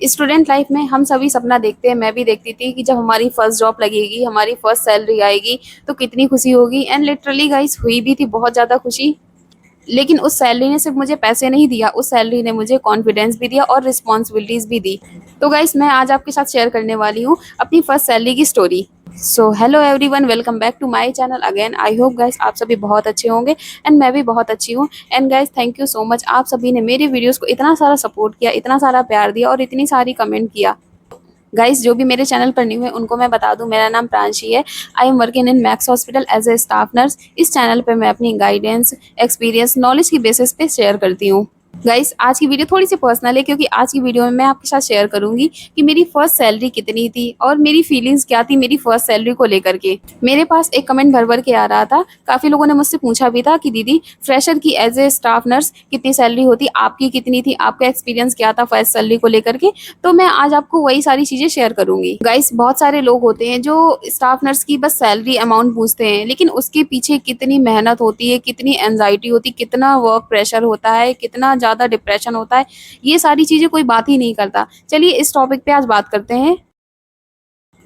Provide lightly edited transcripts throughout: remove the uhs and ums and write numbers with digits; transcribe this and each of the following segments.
Student life में हम सभी सपना देखते हैं, मैं भी देखती थी कि जब हमारी फर्स्ट जॉब लगेगी, हमारी फर्स्ट सैलरी आएगी तो कितनी खुशी होगी। एंड लिटरली गाइस हुई भी थी बहुत ज़्यादा खुशी। लेकिन उस सैलरी ने सिर्फ मुझे पैसे नहीं दिया, उस सैलरी ने मुझे कॉन्फिडेंस भी दिया और रिस्पॉन्सिबिलिटीज़ भी दी। तो गाइस मैं आज आपके साथ शेयर करने वाली हूँ अपनी फर्स्ट सैलरी की story. So hello everyone, welcome back to my channel again. I hope guys आप सभी बहुत अच्छे होंगे एंड मैं भी बहुत अच्छी हूँ। And guys thank you so much, आप सभी ने मेरे वीडियोस को इतना सारा सपोर्ट किया, इतना सारा प्यार दिया और इतनी सारी कमेंट किया। गाइस जो भी मेरे चैनल पर न्यू है उनको मैं बता दूं, मेरा नाम प्रांशी है। I am working in Max hospital as a staff nurse. इस चैनल पे मैं अपनी गाइडेंस, एक्सपीरियंस, नॉलेज की बेसिस पे शेयर करती हूँ। गाइस आज की वीडियो थोड़ी सी पर्सनल है क्योंकि आज की वीडियो में मैं आपके साथ शेयर करूंगी कि मेरी फर्स्ट सैलरी कितनी थी और मेरी फीलिंग्स क्या थी मेरी फर्स्ट सैलरी को लेकर के। मेरे पास एक कमेंट भर भर के आ रहा था, काफी लोगों ने मुझसे पूछा भी था कि दीदी फ्रेशर की एज ए स्टाफ नर्स कितनी सैलरी होती, आपकी कितनी थी, आपका एक्सपीरियंस क्या था फर्स्ट सैलरी को लेकर के। तो मैं आज आपको वही सारी चीजें शेयर करूंगी। गाइस बहुत सारे लोग होते हैं जो स्टाफ नर्स की बस सैलरी अमाउंट पूछते हैं, लेकिन उसके पीछे कितनी मेहनत होती है, कितनी एंजाइटी होती, कितना वर्क प्रेशर होता है, कितना ज्यादा डिप्रेशन होता है, ये सारी चीजें कोई बात ही नहीं करता। चलिए इस टॉपिक पे आज बात करते हैं।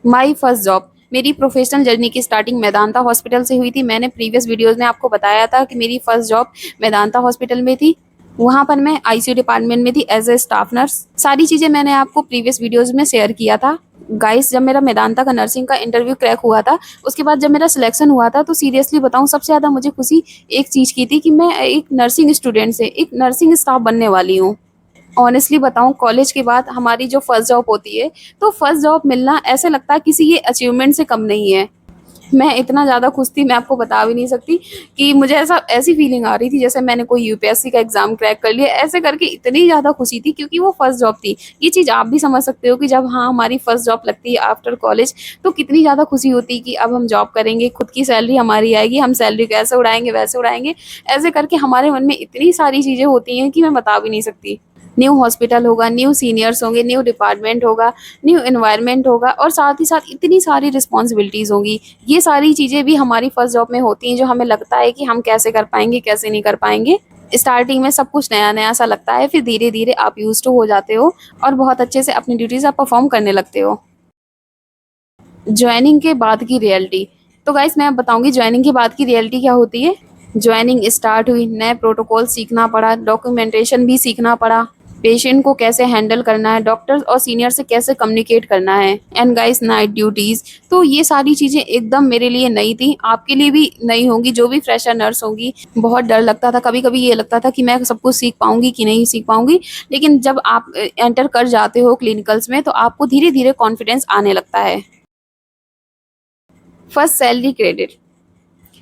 My first job. मेरी प्रोफेशनल जर्नी की स्टार्टिंग मेदांता हॉस्पिटल से हुई थी। मैंने प्रीवियस वीडियोस में आपको बताया था कि मेरी फर्स्ट जॉब मेदांता हॉस्पिटल में थी। वहां पर मैं आईसीयू डिपार्टमेंट में थी एज ए स्टाफ नर्स। सारी चीजें मैंने आपको प्रीवियस वीडियोस में शेयर किया था। गाइस जब मेरा मेदांता का नर्सिंग का इंटरव्यू क्रैक हुआ था, उसके बाद जब मेरा सिलेक्शन हुआ था, तो सीरियसली बताऊं सबसे ज्यादा मुझे खुशी एक चीज की थी कि मैं एक नर्सिंग स्टूडेंट से एक नर्सिंग स्टाफ बनने वाली हूँ। ऑनेस्टली बताऊं कॉलेज के बाद हमारी जो फर्स्ट जॉब होती है, तो फर्स्ट जॉब मिलना ऐसे लगता है किसी ये अचीवमेंट से कम नहीं है। मैं इतना ज़्यादा खुश थी, मैं आपको बता भी नहीं सकती कि मुझे ऐसी फीलिंग आ रही थी जैसे मैंने कोई यूपीएससी का एग्जाम क्रैक कर लिया, ऐसे करके इतनी ज़्यादा खुशी थी क्योंकि वो फर्स्ट जॉब थी। ये चीज़ आप भी समझ सकते हो कि जब हाँ हमारी फर्स्ट जॉब लगती है आफ्टर कॉलेज, तो कितनी ज़्यादा खुशी होती है कि अब हम जॉब करेंगे, खुद की सैलरी हमारी आएगी, हम सैलरी कैसे उड़ाएंगे वैसे उड़ाएंगे। ऐसे करके हमारे मन में इतनी सारी चीज़ें होती हैं कि मैं बता भी नहीं सकती। न्यू हॉस्पिटल होगा, न्यू सीनियर्स होंगे, न्यू डिपार्टमेंट होगा, न्यू एनवायरनमेंट होगा और साथ ही साथ इतनी सारी रिस्पॉन्सिबिलिटीज़ होंगी। ये सारी चीज़ें भी हमारी फर्स्ट जॉब में होती हैं जो हमें लगता है कि हम कैसे कर पाएंगे, कैसे नहीं कर पाएंगे। स्टार्टिंग में सब कुछ नया नया सा लगता है, फिर धीरे धीरे आप यूज टू हो जाते हो और बहुत अच्छे से अपनी ड्यूटीज आप परफॉर्म करने लगते हो। ज्वाइनिंग के बाद की रियलिटी। तो गाइस मैं अब बताऊंगी ज्वाइनिंग के बाद की रियलिटी क्या होती है। ज्वाइनिंग स्टार्ट हुई, नए प्रोटोकॉल सीखना पड़ा, डॉक्यूमेंटेशन भी सीखना पड़ा, पेशेंट को कैसे हैंडल करना है, डॉक्टर और सीनियर से कैसे कम्युनिकेट करना है, एंड गाइस नाइट ड्यूटीज। तो ये सारी चीजें एकदम मेरे लिए नई थी, आपके लिए भी नई होंगी जो भी फ्रेशर नर्स होंगी। बहुत डर लगता था, कभी कभी ये लगता था कि मैं सब कुछ सीख पाऊंगी कि नहीं सीख पाऊंगी। लेकिन जब आप एंटर कर जाते हो क्लिनिकल्स में तो आपको धीरे धीरे कॉन्फिडेंस आने लगता है। First salary credit.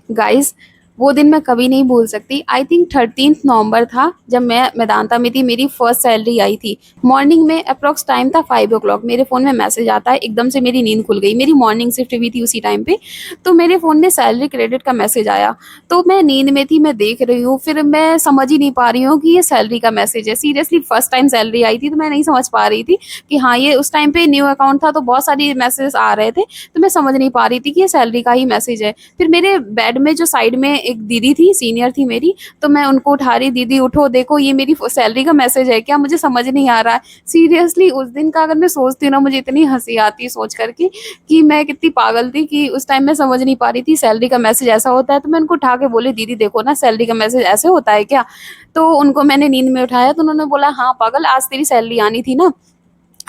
गाइस वो दिन मैं कभी नहीं भूल सकती। आई थिंक 13 नवंबर था जब मैं मेदांता में थी, मेरी फर्स्ट सैलरी आई थी। मॉर्निंग में अप्रोक्स टाइम था 5 o'clock। मेरे फ़ोन में मैसेज आता है, एकदम से मेरी नींद खुल गई। मेरी मॉर्निंग शिफ्ट भी थी उसी टाइम पे, तो मेरे फ़ोन में सैलरी क्रेडिट का मैसेज आया। तो मैं नींद में थी, मैं देख रही हूँ, फिर मैं समझ ही नहीं पा रही हूँ कि ये सैलरी का मैसेज है। सीरियसली फर्स्ट टाइम सैलरी आई थी तो मैं नहीं समझ पा रही थी कि हाँ ये उस टाइम पे न्यू अकाउंट था तो बहुत सारी मैसेज आ रहे थे, तो मैं समझ नहीं पा रही थी कि ये सैलरी का ही मैसेज है। फिर मेरे बेड में जो साइड में एक दीदी थी, सीनियर थी मेरी, तो मैं उनको उठा रही, दीदी उठो देखो ये मेरी सैलरी का मैसेज है क्या, मुझे समझ नहीं आ रहा है। सीरियसली उस दिन का अगर मैं सोचती हूँ ना, मुझे इतनी हंसी आती है सोच करके कि मैं कितनी पागल थी कि उस टाइम मैं समझ नहीं पा रही थी सैलरी का मैसेज ऐसा होता है। तो मैं उनको उठा के बोली, दीदी देखो ना सैलरी का मैसेज ऐसे होता है क्या। तो उनको मैंने नींद में उठाया तो उन्होंने बोला हाँ पागल, आज तेरी सैलरी आनी थी ना।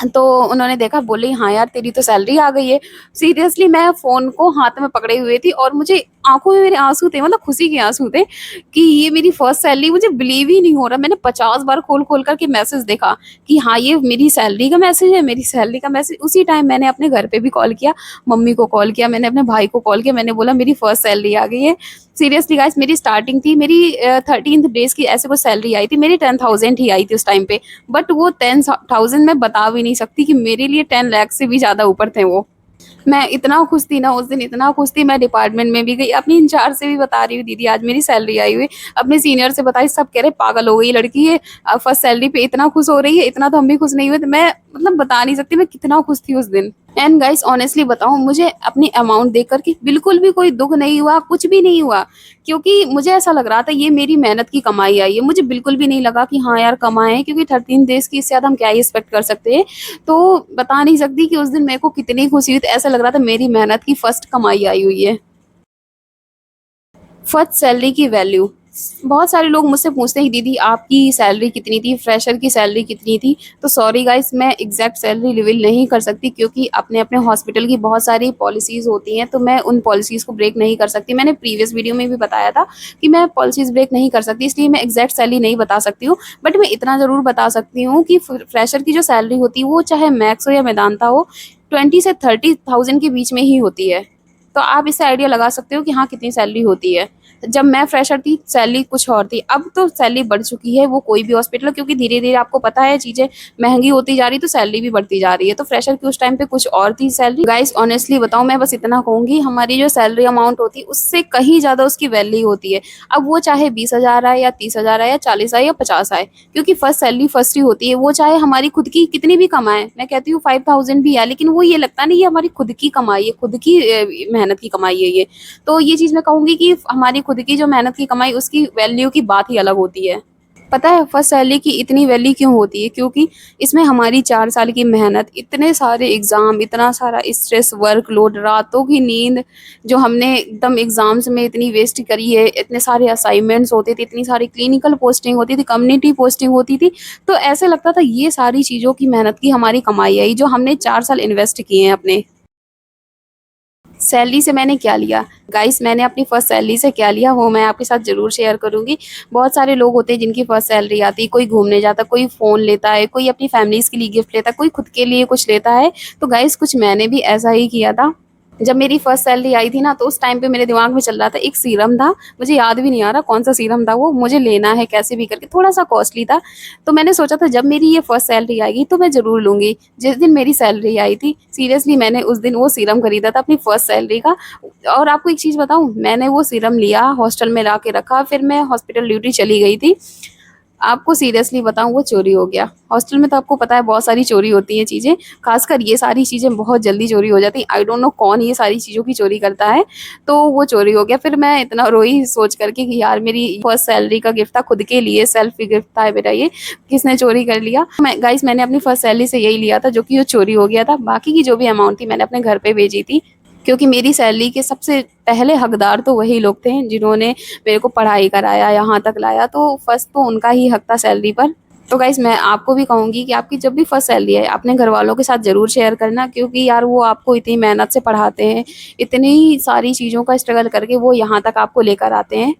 तो उन्होंने देखा, बोले हाँ यार तेरी तो सैलरी आ गई है। सीरियसली मैं फ़ोन को हाथ में पकड़े हुए थी और मुझे आंखों में मेरे आंसू थे, मतलब खुशी के आंसू थे कि ये मेरी फर्स्ट सैलरी। मुझे बिलीव ही नहीं हो रहा, मैंने 50 बार खोल खोल करके मैसेज देखा कि हाँ ये मेरी सैलरी का मैसेज है, मेरी सैलरी का मैसेज। उसी टाइम मैंने अपने घर पे भी कॉल किया, मम्मी को कॉल किया, मैंने अपने भाई को कॉल किया, मैंने बोला मेरी फर्स्ट सैलरी आ गई है। सीरियसली गाइस मेरी स्टार्टिंग थी, मेरी 13th डेज की ऐसे कुछ सैलरी आई थी, मेरी 10,000 ही आई थी उस टाइम पे। बट वो 10,000 मैं बता भी नहीं सकती कि मेरे लिए 10 लाख से भी ज़्यादा ऊपर थे वो। मैं इतना खुश थी ना उस दिन, इतना खुश थी, मैं डिपार्टमेंट में भी गई, अपनी इंचार्ज से भी बता रही हूँ दीदी आज मेरी सैलरी आई हुई है। अपने सीनियर से बताई, सब कह रहे पागल हो गई लड़की है, फर्स्ट सैलरी पे इतना खुश हो रही है, इतना तो हम भी खुश नहीं हुए। तो मैं मतलब बता नहीं सकती मैं कितना खुश थी उस दिन। एंड गाइस ऑनेस्टली बताऊं, मुझे अपनी अमाउंट देख करके बिल्कुल भी कोई दुख नहीं हुआ, कुछ भी नहीं हुआ, क्योंकि मुझे ऐसा लग रहा था ये मेरी मेहनत की कमाई आई है। मुझे बिल्कुल भी नहीं लगा कि हाँ यार कमाए हैं, क्योंकि 13 डेज की इससे ज्यादा हम क्या ही एक्सपेक्ट कर सकते हैं। तो बता नहीं सकती कि उस दिन मेरे को कितनी खुशी हुई, तो ऐसा लग रहा था मेरी मेहनत की फर्स्ट कमाई आई हुई है। फर्स्ट सैलरी की वैल्यू, बहुत सारे लोग मुझसे पूछते हैं दीदी आपकी सैलरी कितनी थी, फ्रेशर की सैलरी कितनी थी। तो सॉरी गाइस, मैं एग्जैक्ट सैलरी रिवील नहीं कर सकती, क्योंकि अपने अपने हॉस्पिटल की बहुत सारी पॉलिसीज होती हैं, तो मैं उन पॉलिसीज को ब्रेक नहीं कर सकती। मैंने प्रीवियस वीडियो में भी बताया था कि मैं पॉलिसीज ब्रेक नहीं कर सकती, इसलिए मैं एग्जैक्ट सैलरी नहीं बता सकती हूँ। बट मैं इतना ज़रूर बता सकती हूँ कि फ्रेशर की जो सैलरी होती है वो चाहे मैक्स हो या मेदांता हो, 20 से 30 थाउजेंड के बीच में ही होती है। तो आप इससे आइडिया लगा सकते हो कि हाँ कितनी सैलरी होती है। जब मैं फ्रेशर थी सैलरी कुछ और थी, अब तो सैलरी बढ़ चुकी है, वो कोई भी हॉस्पिटल, क्योंकि धीरे धीरे आपको पता है चीजें महंगी होती जा रही, तो सैलरी भी बढ़ती जा रही है। तो फ्रेशर की उस टाइम पे कुछ और थी सैलरी। गाइस ऑनेस्टली बताऊं, मैं बस इतना कहूंगी, हमारी जो सैलरी अमाउंट होती है उससे कहीं ज्यादा उसकी वैल्यू होती है। अब वो चाहे 20,000 आए या 30,000 आए या 40 आए या 50 आए, क्योंकि फर्स्ट सैलरी फर्स्ट ही होती है। वो चाहे हमारी खुद की कितनी भी कमाए, मैं कहती हूँ 5,000 भी आए, लेकिन वो ये लगता नहीं ये हमारी खुद की कमाई है, खुद की मेहनत की कमाई है ये। तो ये चीज मैं कहूंगी कि हमारी खुद की जो मेहनत की कमाई, उसकी वैल्यू की बात ही अलग होती है। पता है फर्स्ट सैलरी की इतनी वैल्यू क्यों होती है? क्योंकि इसमें हमारी 4 साल की मेहनत, इतने सारे एग्जाम, इतना सारा स्ट्रेस, वर्कलोड, रातों की नींद जो हमने एकदम एग्जाम्स में इतनी वेस्ट करी है, इतने सारे असाइनमेंट्स होते थे, इतनी सारी क्लिनिकल पोस्टिंग होती थी, कम्युनिटी पोस्टिंग होती थी। तो ऐसे लगता था ये सारी चीज़ों की मेहनत की हमारी कमाई आई, जो हमने 4 साल इन्वेस्ट किए हैं अपने। सैलरी से मैंने क्या लिया गाइस, मैंने अपनी फर्स्ट सैलरी से क्या लिया वो मैं आपके साथ जरूर शेयर करूंगी। बहुत सारे लोग होते हैं जिनकी फर्स्ट सैलरी आती है, कोई घूमने जाता, कोई फोन लेता है, कोई अपनी फैमिलीज के लिए गिफ्ट लेता है, कोई खुद के लिए कुछ लेता है। तो गाइस कुछ मैंने भी ऐसा ही किया था। जब मेरी फर्स्ट सैलरी आई थी ना, तो उस टाइम पे मेरे दिमाग में चल रहा था, एक सीरम था, मुझे याद भी नहीं आ रहा कौन सा सीरम था, वो मुझे लेना है कैसे भी करके, थोड़ा सा कॉस्टली था। तो मैंने सोचा था जब मेरी ये फर्स्ट सैलरी आएगी तो मैं जरूर लूंगी। जिस दिन मेरी सैलरी आई थी, सीरियसली मैंने उस दिन वो सीरम खरीदा था अपनी फर्स्ट सैलरी का। और आपको एक चीज बताऊं, मैंने वो सीरम लिया, हॉस्टल में ला के रखा, फिर मैं हॉस्पिटल ड्यूटी चली गई थी। आपको सीरियसली बताऊं, वो चोरी हो गया। हॉस्टल में तो आपको पता है बहुत सारी चोरी होती हैं चीजें, खासकर ये सारी चीजें बहुत जल्दी चोरी हो जाती। आई डोंट नो कौन ये सारी चीजों की चोरी करता है। तो वो चोरी हो गया, फिर मैं इतना रोई सोच करके कि यार मेरी फर्स्ट सैलरी का गिफ्ट था, खुद के लिए सेल्फ गिफ्ट था मेरा, ये किसने चोरी कर लिया। मैं गाइस मैंने अपनी फर्स्ट सैलरी से यही लिया था, जो कि वो चोरी हो गया था। बाकी की जो भी अमाउंट थी मैंने अपने घर पे भेजी थी, क्योंकि मेरी सैलरी के सबसे पहले हकदार तो वही लोग थे जिन्होंने मेरे को पढ़ाई कराया, यहाँ तक लाया। तो फर्स्ट तो उनका ही हक था सैलरी पर। तो गाइस मैं आपको भी कहूंगी कि आपकी जब भी फर्स्ट सैलरी है अपने घर वालों के साथ जरूर शेयर करना, क्योंकि यार वो आपको इतनी मेहनत से पढ़ाते हैं, इतनी सारी चीज़ों का स्ट्रगल करके वो यहाँ तक आपको लेकर आते हैं।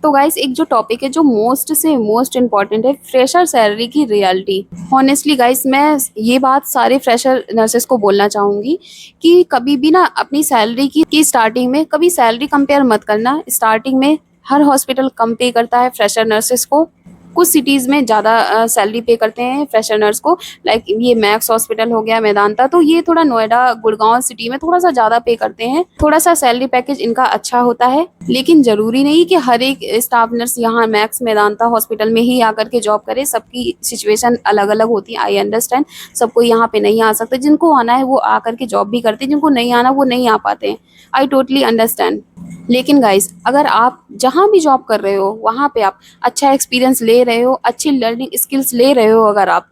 तो गाइस एक जो टॉपिक है जो मोस्ट से मोस्ट इम्पॉर्टेंट है, फ्रेशर सैलरी की रियलिटी। हॉनेस्टली गाइस मैं ये बात सारे फ्रेशर नर्सेस को बोलना चाहूंगी कि कभी भी ना अपनी सैलरी की स्टार्टिंग में कभी सैलरी कंपेयर मत करना। स्टार्टिंग में हर हॉस्पिटल कम पे करता है फ्रेशर नर्सेस को, कुछ सिटीज में ज़्यादा सैलरी पे करते हैं फ्रेशर नर्स को। लाइक ये मैक्स हॉस्पिटल हो गया, मेदांता, तो ये थोड़ा नोएडा गुड़गांव सिटी में थोड़ा सा ज़्यादा पे करते हैं, थोड़ा सा सैलरी पैकेज इनका अच्छा होता है। लेकिन जरूरी नहीं कि हर एक स्टाफ नर्स यहाँ मैक्स मेदांता हॉस्पिटल में ही आकर के जॉब करे, सबकी सिचुएशन अलग अलग होती है। आई अंडरस्टैंड, सबको यहाँ पे नहीं आ सकते, जिनको आना है वो आकर के जॉब भी करते हैं, जिनको नहीं आना वो नहीं आ पाते हैं। I totally understand. लेकिन गाइस अगर आप जहाँ भी जॉब कर रहे हो वहाँ पे आप अच्छा एक्सपीरियंस ले रहे हो, अच्छी लर्निंग स्किल्स ले रहे हो अगर आप,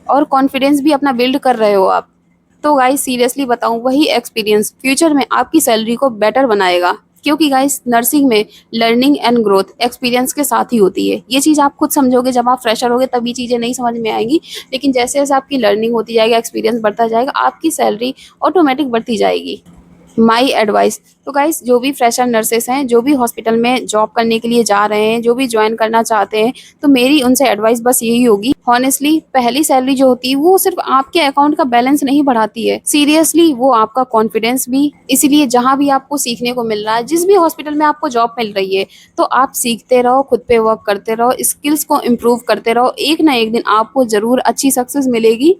और कॉन्फिडेंस भी अपना बिल्ड कर रहे हो आप, तो गाइस सीरियसली बताऊं वही एक्सपीरियंस फ्यूचर में आपकी सैलरी को बेटर बनाएगा। क्योंकि गाइस नर्सिंग में लर्निंग एंड ग्रोथ एक्सपीरियंस के साथ ही होती है। ये चीज़ आप खुद समझोगे, जब आप फ्रेशर होगे तभी चीज़ें नहीं समझ में आएंगी, लेकिन जैसे जैसे आपकी लर्निंग होती जाएगी, एक्सपीरियंस बढ़ता जाएगा, आपकी सैलरी ऑटोमेटिक बढ़ती जाएगी। माई एडवाइस, तो गाइस जो भी फ्रेशर नर्सेस हैं, जो भी हॉस्पिटल में जॉब करने के लिए जा रहे हैं, जो भी ज्वाइन करना चाहते हैं, तो मेरी उनसे एडवाइस बस यही होगी, हॉनेस्टली पहली सैलरी जो होती है वो सिर्फ आपके अकाउंट का बैलेंस नहीं बढ़ाती है, सीरियसली वो आपका कॉन्फिडेंस भी। इसीलिए जहां भी आपको सीखने को मिल रहा है, जिस भी हॉस्पिटल में आपको जॉब मिल रही है, तो आप सीखते रहो, खुद पे वर्क करते रहो, स्किल्स को इम्प्रूव करते रहो, एक ना एक दिन आपको जरूर अच्छी सक्सेस मिलेगी।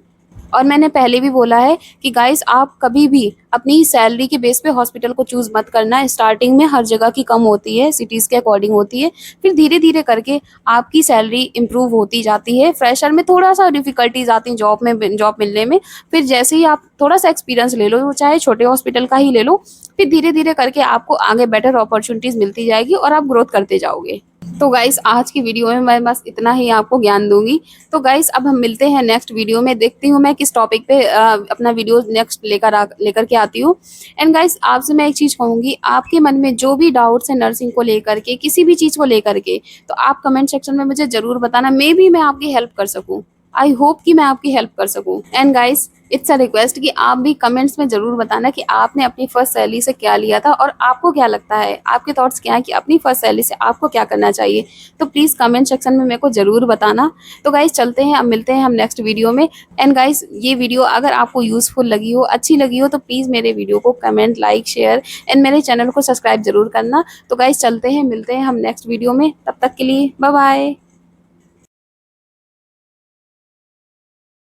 और मैंने पहले भी बोला है कि गाइस आप कभी भी अपनी सैलरी के बेस पे हॉस्पिटल को चूज़ मत करना। स्टार्टिंग में हर जगह की कम होती है, सिटीज़ के अकॉर्डिंग होती है, फिर धीरे-धीरे करके आपकी सैलरी इम्प्रूव होती जाती है। फ्रेशर में थोड़ा-सा डिफ़िकल्टीज़ आती हैं जॉब मिलने में, फिर जैसे ही आप थोड़ा-सा एक्सपीरियंस ले लो, चाहे छोटे हॉस्पिटल का ही ले लो, फिर धीरे-धीरे करके आपको आगे बेटर अपॉर्च्युनिटीज़ मिलती जाएगी और आप ग्रोथ करते जाओगे। तो गाइस आज की वीडियो में मैं बस इतना ही आपको ज्ञान दूँगी। तो गाइस अब हम मिलते हैं नेक्स्ट वीडियो में, देखती हूँ मैं किस टॉपिक पे अपना वीडियो नेक्स्ट लेकर के आती हूँ। एंड गाइस आपसे मैं एक चीज़ कहूँगी, आपके मन में जो भी डाउट्स हैं नर्सिंग को लेकर के, किसी भी चीज़ को लेकर के, तो आप कमेंट सेक्शन में मुझे ज़रूर बताना, मे बी मैं आपकी हेल्प कर सकूँ। आई होप कि मैं आपकी हेल्प कर सकूँ। And guys it's a request कि आप भी कमेंट्स में ज़रूर बताना कि आपने अपनी फर्स्ट सैलरी से क्या लिया था और आपको क्या लगता है, आपके थॉट्स क्या हैं कि अपनी फर्स्ट सैलरी से आपको क्या करना चाहिए। तो प्लीज़ कमेंट सेक्शन में मेरे को ज़रूर बताना। तो गाइस चलते हैं, अब मिलते हैं हम नेक्स्ट वीडियो में। एंड गाइस ये वीडियो अगर आपको यूज़फुल लगी हो, अच्छी लगी हो, तो प्लीज़ मेरे वीडियो को कमेंट, लाइक, शेयर एंड मेरे चैनल को सब्सक्राइब ज़रूर करना। तो गाइस चलते हैं, मिलते हैं हम नेक्स्ट वीडियो में। तब तक के लिए बाय बाय।